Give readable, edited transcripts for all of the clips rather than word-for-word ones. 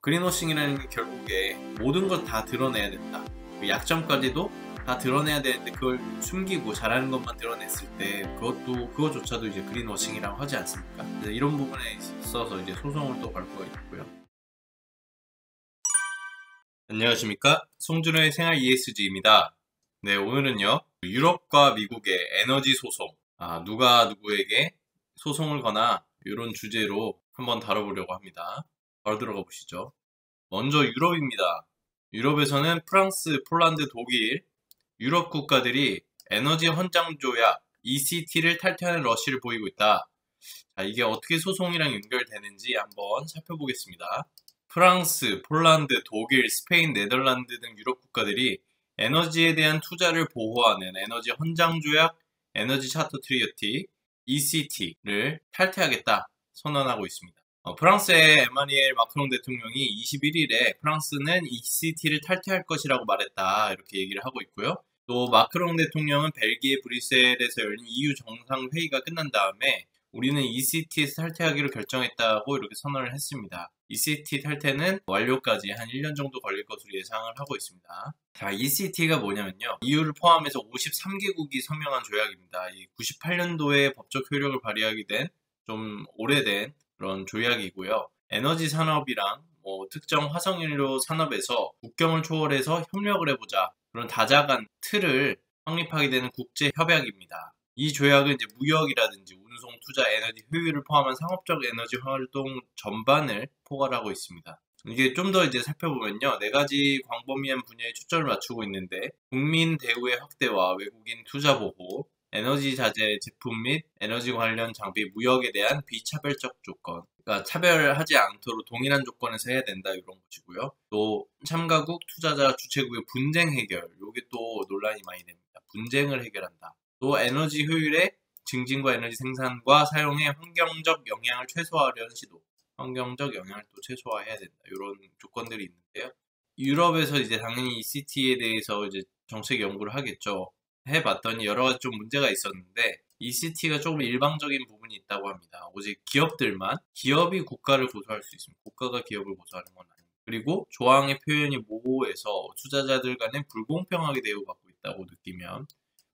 그린워싱이라는 게 결국에 모든 걸 다 드러내야 된다. 그 약점까지도 다 드러내야 되는데 그걸 숨기고 잘하는 것만 드러냈을 때 그것조차도 이제 그린워싱이라고 하지 않습니까? 그래서 이런 부분에 있어서 이제 소송을 또 걸 거가 있고요. 안녕하십니까? 송준호의 생활 ESG입니다. 네, 오늘은요, 유럽과 미국의 에너지 소송, 누가 누구에게 소송을 거나 이런 주제로 한번 다뤄보려고 합니다. 바로 들어가 보시죠. 먼저 유럽입니다. 유럽에서는 프랑스, 폴란드, 독일, 유럽 국가들이 에너지 헌장 조약 ECT를 탈퇴하는 러시를 보이고 있다. 자, 이게 어떻게 소송이랑 연결되는지 한번 살펴보겠습니다. 프랑스, 폴란드, 독일, 스페인, 네덜란드 등 유럽 국가들이 에너지에 대한 투자를 보호하는 에너지 헌장 조약, 에너지 차터 트리어티, ECT를 탈퇴하겠다 선언하고 있습니다. 프랑스의 에마니엘 마크롱 대통령이 21일에 프랑스는 ECT를 탈퇴할 것이라고 말했다 이렇게 얘기를 하고 있고요. 또 마크롱 대통령은 벨기에 브뤼셀에서 열린 EU 정상회의가 끝난 다음에 우리는 ECT에서 탈퇴하기로 결정했다고 이렇게 선언을 했습니다. ECT 탈퇴는 완료까지 한 1년 정도 걸릴 것으로 예상을 하고 있습니다. 자, ECT가 뭐냐면요. EU를 포함해서 53개국이 서명한 조약입니다. 이 98년도에 법적 효력을 발휘하게 된 좀 오래된 그런 조약이고요. 에너지 산업이랑 특정 화석연료 산업에서 국경을 초월해서 협력을 해보자 그런 다자간 틀을 확립하게 되는 국제 협약입니다. 이 조약은 이제 무역이라든지 운송, 투자, 에너지 효율을 포함한 상업적 에너지 활동 전반을 포괄하고 있습니다. 이게 좀 더 이제 살펴보면요. 4가지 광범위한 분야에 초점을 맞추고 있는데 국민 대우의 확대와 외국인 투자 보호, 에너지 자재 제품 및 에너지 관련 장비 무역에 대한 비차별적 조건, 그러니까 차별하지 않도록 동일한 조건에서 해야 된다 이런 것이고요. 또 참가국, 투자자, 주체국의 분쟁 해결, 이게 또 논란이 많이 됩니다. 분쟁을 해결한다. 또 에너지 효율의 증진과 에너지 생산과 사용의 환경적 영향을 최소화하려는 시도, 환경적 영향을 또 최소화해야 된다. 이런 조건들이 있는데요. 유럽에서 이제 당연히 ECT에 대해서 이제 정책 연구를 하겠죠. 해봤더니 여러 가지 좀 문제가 있었는데 ECT가 조금 일방적인 부분이 있다고 합니다. 오직 기업이 국가를 고소할 수 있습니다. 국가가 기업을 고소하는 건 아닙니다. 그리고 조항의 표현이 모호해서 투자자들 간에 불공평하게 대우받고 있다고 느끼면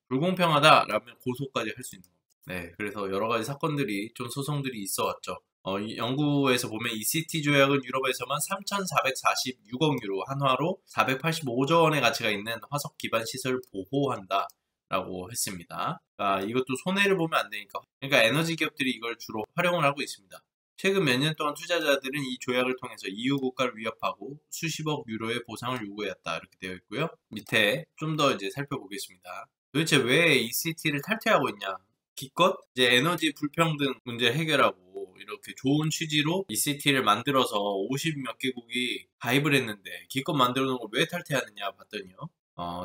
불공평하다라면 고소까지 할 수 있는 겁니다. 네, 그래서 여러 가지 사건들이 좀 소송들이 있어 왔죠. 이 연구에서 보면 ECT 조약은 유럽에서만 3,446억 유로, 한화로 485조 원의 가치가 있는 화석 기반 시설을 보호한다. 라고 했습니다. 이것도 손해를 보면 안 되니까. 그러니까 에너지 기업들이 이걸 주로 활용을 하고 있습니다. 최근 몇 년 동안 투자자들은 이 조약을 통해서 EU 국가를 위협하고 수십억 유로의 보상을 요구했다. 이렇게 되어 있고요. 밑에 좀 더 이제 살펴보겠습니다. 도대체 왜 ECT를 탈퇴하고 있냐? 기껏 이제 에너지 불평등 문제 해결하고 이렇게 좋은 취지로 ECT를 만들어서 50 몇 개국이 가입을 했는데 기껏 만들어 놓은 걸 왜 탈퇴하느냐 봤더니요.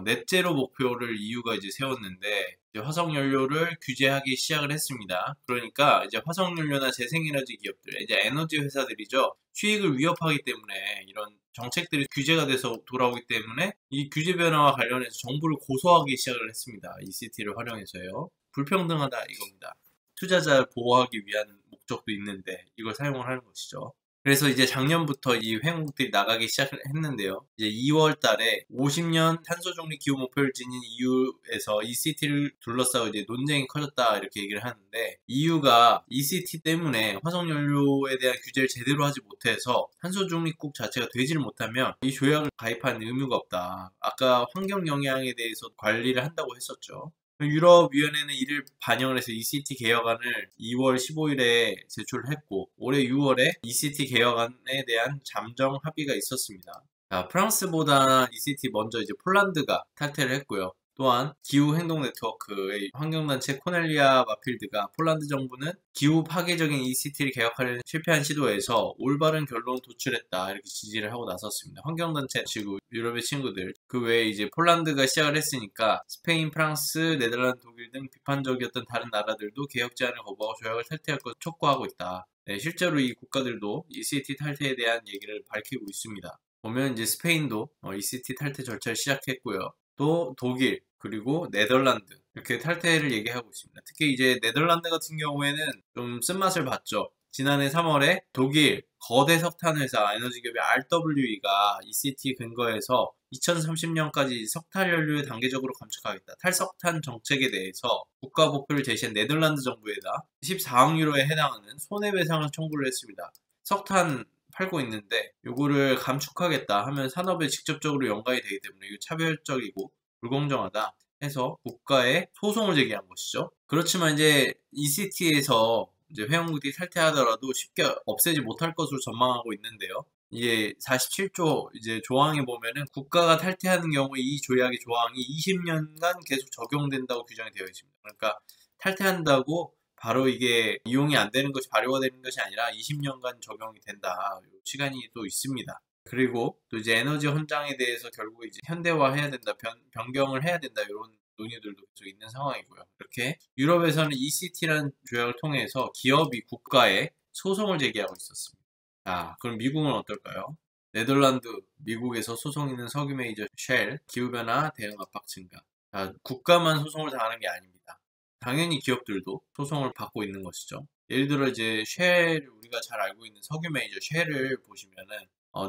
넷제로 목표를 EU가 이제 세웠는데 이제 화석연료를 규제하기 시작을 했습니다. 그러니까 이제 화석연료나 재생에너지 기업들, 이제 에너지 회사들이죠. 수익을 위협하기 때문에 이런 정책들이 규제가 돼서 돌아오기 때문에 이 규제 변화와 관련해서 정부를 고소하기 시작을 했습니다. ECT를 활용해서요. 불평등하다 이겁니다. 투자자를 보호하기 위한 목적도 있는데 이걸 사용을 하는 것이죠. 그래서 이제 작년부터 이 회원국들이 나가기 시작했는데요. 이제 2월 달에 50년 탄소 중립 기후 목표를 지닌 EU에서 ECT를 둘러싸고 이제 논쟁이 커졌다 이렇게 얘기를 하는데 EU가 ECT 때문에 화석연료에 대한 규제를 제대로 하지 못해서 탄소 중립국 자체가 되지를 못하면 이 조약을 가입하는 의무가 없다. 아까 환경 영향에 대해서 관리를 한다고 했었죠. 유럽위원회는 이를 반영을 해서 ECT 개혁안을 2월 15일에 제출을 했고 올해 6월에 ECT 개혁안에 대한 잠정 합의가 있었습니다. 프랑스보다 ECT 먼저 이제 폴란드가 탈퇴를 했고요. 또한 기후행동 네트워크의 환경단체 코넬리아 마필드가 폴란드 정부는 기후 파괴적인 ECT를 개혁하려는 실패한 시도에서 올바른 결론을 도출했다 이렇게 지지를 하고 나섰습니다. 환경단체 지구 유럽의 친구들 그 외에 이제 폴란드가 시작을 했으니까 스페인, 프랑스, 네덜란드, 독일 등 비판적이었던 다른 나라들도 개혁 제안을 거부하고 조약을 탈퇴할 것을 촉구하고 있다. 네, 실제로 이 국가들도 ECT 탈퇴에 대한 얘기를 밝히고 있습니다. 보면 이제 스페인도 ECT 탈퇴 절차를 시작했고요. 또 독일 그리고 네덜란드 이렇게 탈퇴를 얘기하고 있습니다. 특히 이제 네덜란드 같은 경우에는 좀 쓴맛을 봤죠. 지난해 3월에 독일 거대 석탄 회사 에너지 기업의 RWE가 ECT 근거해서 2030년까지 석탄 연료를 단계적으로 감축하겠다. 탈석탄 정책에 대해서 국가 목표를 제시한 네덜란드 정부에다 14억 유로에 해당하는 손해배상을 청구를 했습니다. 석탄 팔고 있는데 요거를 감축하겠다 하면 산업에 직접적으로 연관이 되기 때문에 이거 차별적이고 불공정하다 해서 국가에 소송을 제기한 것이죠. 그렇지만 이제 ECT에서 이제 회원국들이 탈퇴하더라도 쉽게 없애지 못할 것으로 전망하고 있는데요. 이게 47조 이제 조항에 보면은 국가가 탈퇴하는 경우 이 조약의 조항이 20년간 계속 적용된다고 규정이 되어 있습니다. 그러니까 탈퇴한다고 바로 이게 이용이 안 되는 것이 발효가 되는 것이 아니라 20년간 적용이 된다. 시간이 또 있습니다. 그리고 또 이제 에너지 헌장에 대해서 결국 이제 현대화해야 된다, 변경을 해야 된다 이런 논의들도 계속 있는 상황이고요. 이렇게 유럽에서는 ECT라는 조약을 통해서 기업이 국가에 소송을 제기하고 있었습니다. 자, 그럼 미국은 어떨까요? 네덜란드, 미국에서 소송 있는 석유 메이저 쉘, 기후변화 대응 압박 증가. 자, 국가만 소송을 당하는 게 아닙니다. 당연히 기업들도 소송을 받고 있는 것이죠. 예를 들어 이제 쉘, 우리가 잘 알고 있는 석유 메이저 쉘을 보시면은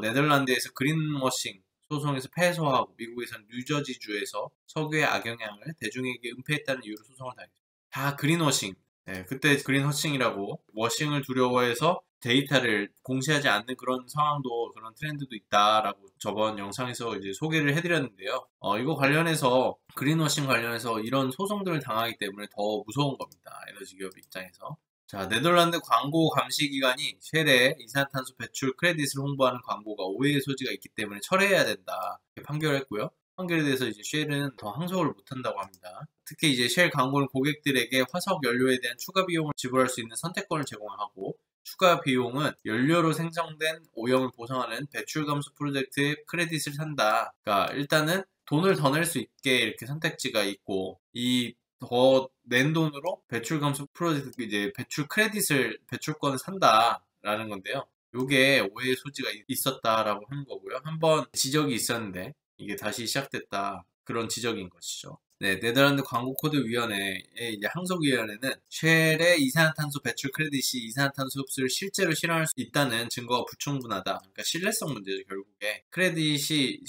네덜란드에서 그린워싱 소송에서 패소하고 미국에서는 뉴저지주에서 석유의 악영향을 대중에게 은폐했다는 이유로 소송을 당했습니다. 다 그린워싱. 네, 그때 그린워싱이라고 워싱을 두려워해서 데이터를 공시하지 않는 그런 상황도 그런 트렌드도 있다라고 저번 영상에서 이제 소개를 해드렸는데요. 이거 관련해서 그린워싱 관련해서 이런 소송들을 당하기 때문에 더 무서운 겁니다. 에너지 기업 입장에서. 자, 네덜란드 광고 감시 기관이 쉘의 이산탄소 배출 크레딧을 홍보하는 광고가 오해의 소지가 있기 때문에 철회해야 된다. 이렇게 판결했고요. 판결에 대해서 이제 쉘은 더 항소를 못한다고 합니다. 특히 이제 쉘 광고는 고객들에게 화석 연료에 대한 추가 비용을 지불할 수 있는 선택권을 제공하고 추가 비용은 연료로 생성된 오염을 보상하는 배출 감소 프로젝트의 크레딧을 산다. 그러니까 일단은 돈을 더 낼 수 있게 이렇게 선택지가 있고 이 더 낸 돈으로 배출 감소 프로젝트 이제 배출 크레딧을 배출권을 산다라는 건데요. 요게 오해의 소지가 있었다라고 하는 거고요. 한번 지적이 있었는데 이게 다시 시작됐다 그런 지적인 것이죠. 네, 네덜란드 광고코드위원회의 이제 항소위원회는 쉘의 이산화탄소 배출 크레딧이 이산화탄소 흡수를 실제로 실현할 수 있다는 증거가 불충분하다. 그러니까 신뢰성 문제죠, 결국에. 크레딧이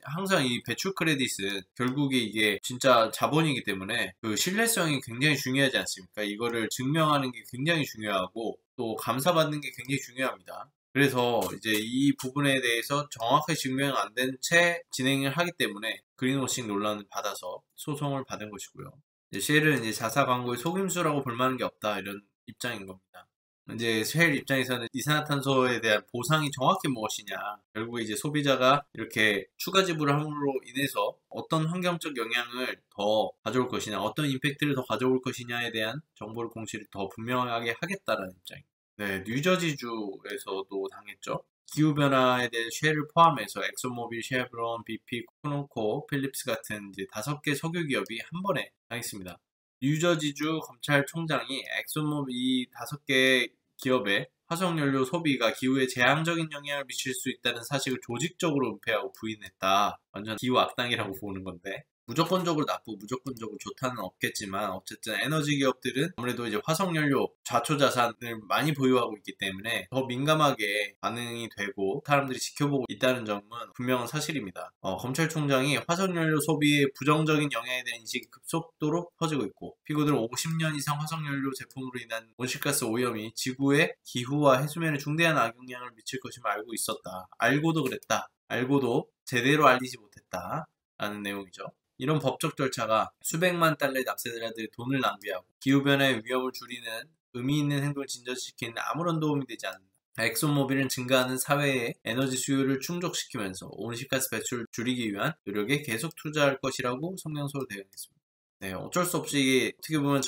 항상 이 배출 크레딧은 결국에 이게 진짜 자본이기 때문에 그 신뢰성이 굉장히 중요하지 않습니까? 이거를 증명하는 게 굉장히 중요하고 또 감사받는 게 굉장히 중요합니다. 그래서 이제 이 부분에 대해서 정확하게 증명 안 된 채 진행을 하기 때문에 그린워싱 논란을 받아서 소송을 받은 것이고요. 쉘은 이제 자사 광고의 속임수라고 볼 만한 게 없다 이런 입장인 겁니다. 이제 쉘 입장에서는 이산화탄소에 대한 보상이 정확히 무엇이냐, 결국에 이제 소비자가 이렇게 추가 지불을 함으로 인해서 어떤 환경적 영향을 더 가져올 것이냐, 어떤 임팩트를 더 가져올 것이냐에 대한 정보를 공시를 더 분명하게 하겠다라는 입장입니다. 네, 뉴저지주에서도 당했죠. 기후변화에 대해 쉘을 포함해서 엑소모빌, 쉐브론, BP, 코노코, 필립스 같은 이제 5개 석유 기업이 한 번에 당했습니다. 뉴저지주 검찰총장이 엑소모빌 이 5개 기업의 화석연료 소비가 기후에 재앙적인 영향을 미칠 수 있다는 사실을 조직적으로 은폐하고 부인했다. 완전 기후 악당이라고 보는 건데. 무조건적으로 나쁘고 무조건적으로 좋다는 없겠지만 어쨌든 에너지 기업들은 아무래도 이제 화석연료 좌초 자산을 많이 보유하고 있기 때문에 더 민감하게 반응이 되고 사람들이 지켜보고 있다는 점은 분명한 사실입니다. 검찰총장이 화석연료 소비의 부정적인 영향에 대한 인식이 급속도로 퍼지고 있고 피고들은 50년 이상 화석연료 제품으로 인한 온실가스 오염이 지구의 기후와 해수면에 중대한 악영향을 미칠 것임을 알고 있었다. 알고도 그랬다. 알고도 제대로 알리지 못했다. 라는 내용이죠. 이런 법적 절차가 수백만 달러의 납세자들의 돈을 낭비하고 기후변화의 위험을 줄이는 의미 있는 행동을 진전시키는 아무런 도움이 되지 않는다. 엑소모빌은 증가하는 사회의 에너지 수요를 충족시키면서 온실가스 배출을 줄이기 위한 노력에 계속 투자할 것이라고 성명서로 대응했습니다. 네, 어쩔 수 없이 어떻게 보면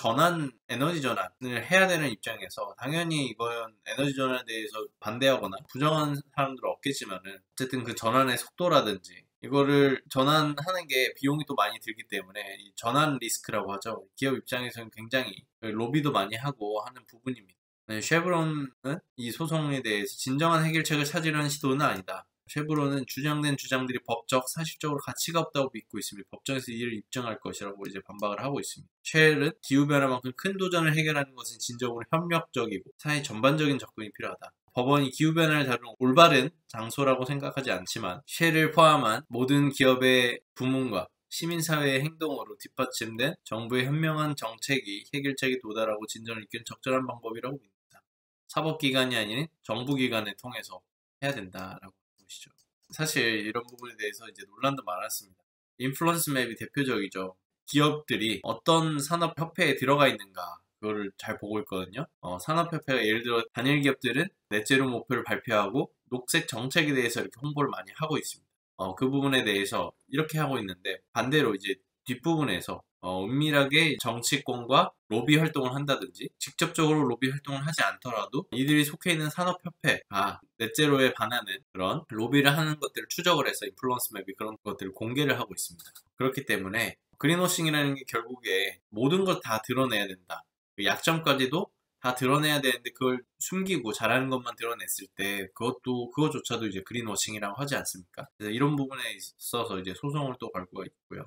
에너지 전환을 해야 되는 입장에서 당연히 이건 에너지 전환에 대해서 반대하거나 부정하는 사람들은 없겠지만은 어쨌든 그 전환의 속도라든지 이거를 전환하는 게 비용이 또 많이 들기 때문에 이 전환 리스크라고 하죠. 기업 입장에서는 굉장히 로비도 많이 하고 하는 부분입니다. 네, 쉐브론은 이 소송에 대해서 진정한 해결책을 찾으려는 시도는 아니다. 쉐브론은 주장된 주장들이 법적, 사실적으로 가치가 없다고 믿고 있습니다. 법정에서 이를 입증할 것이라고 이제 반박을 하고 있습니다. 쉘은 기후변화만큼 큰 도전을 해결하는 것은 진정으로 협력적이고 사회 전반적인 접근이 필요하다. 법원이 기후변화를 다루는 올바른 장소라고 생각하지 않지만 쉘을 포함한 모든 기업의 부문과 시민사회의 행동으로 뒷받침된 정부의 현명한 정책이 해결책에 도달하고 진전을 이끄는 적절한 방법이라고 봅니다. 사법기관이 아닌 정부기관을 통해서 해야 된다라고 보시죠. 사실 이런 부분에 대해서 이제 논란도 많았습니다. 인플루언스 맵이 대표적이죠. 기업들이 어떤 산업협회에 들어가 있는가 그거를 잘 보고 있거든요. 산업협회가 예를 들어 단일 기업들은 넷제로 목표를 발표하고 녹색 정책에 대해서 이렇게 홍보를 많이 하고 있습니다. 그 부분에 대해서 이렇게 하고 있는데 반대로 이제 뒷부분에서 은밀하게 정치권과 로비 활동을 한다든지 직접적으로 로비 활동을 하지 않더라도 이들이 속해 있는 산업협회가 넷제로에 반하는 그런 로비를 하는 것들을 추적을 해서 인플루언스 맵이 그런 것들을 공개를 하고 있습니다. 그렇기 때문에 그린워싱이라는 게 결국에 모든 걸 다 드러내야 된다. 약점까지도 다 드러내야 되는데 그걸 숨기고 잘하는 것만 드러냈을 때 그것조차도 이제 그린워싱이라고 하지 않습니까? 그래서 이런 부분에 있어서 이제 소송을 또 걸 수가 있고요.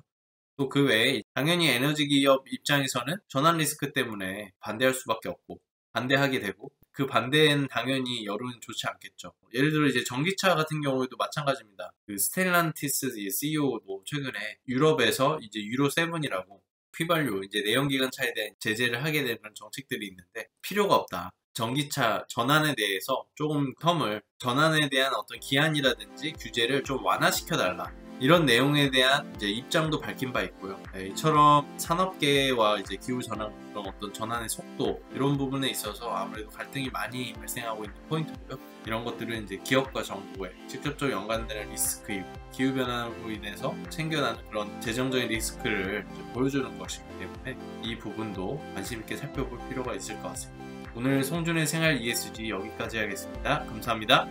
또 그 외에 당연히 에너지 기업 입장에서는 전환 리스크 때문에 반대할 수밖에 없고 반대하게 되고 그 반대는 당연히 여론이 좋지 않겠죠. 예를 들어 이제 전기차 같은 경우에도 마찬가지입니다. 그 스텔란티스 CEO도 최근에 유럽에서 이제 유로 7이라고 휘발유 이제 내연기관차에 대한 제재를 하게 되는 그런 정책들이 있는데 필요가 없다. 전기차 전환에 대해서 조금 전환에 대한 어떤 기한이라든지 규제를 좀 완화시켜달라. 이런 내용에 대한 이제 입장도 밝힌 바 있고요. 이처럼 산업계와 이제 기후전환 그런 어떤 전환의 속도 이런 부분에 있어서 아무래도 갈등이 많이 발생하고 있는 포인트고요. 이런 것들은 이제 기업과 정부에 직접적으로 연관되는 리스크이고 기후변화로 인해서 생겨나는 그런 재정적인 리스크를 보여주는 것이기 때문에 이 부분도 관심 있게 살펴볼 필요가 있을 것 같습니다. 오늘 송준의 생활 ESG 여기까지 하겠습니다. 감사합니다.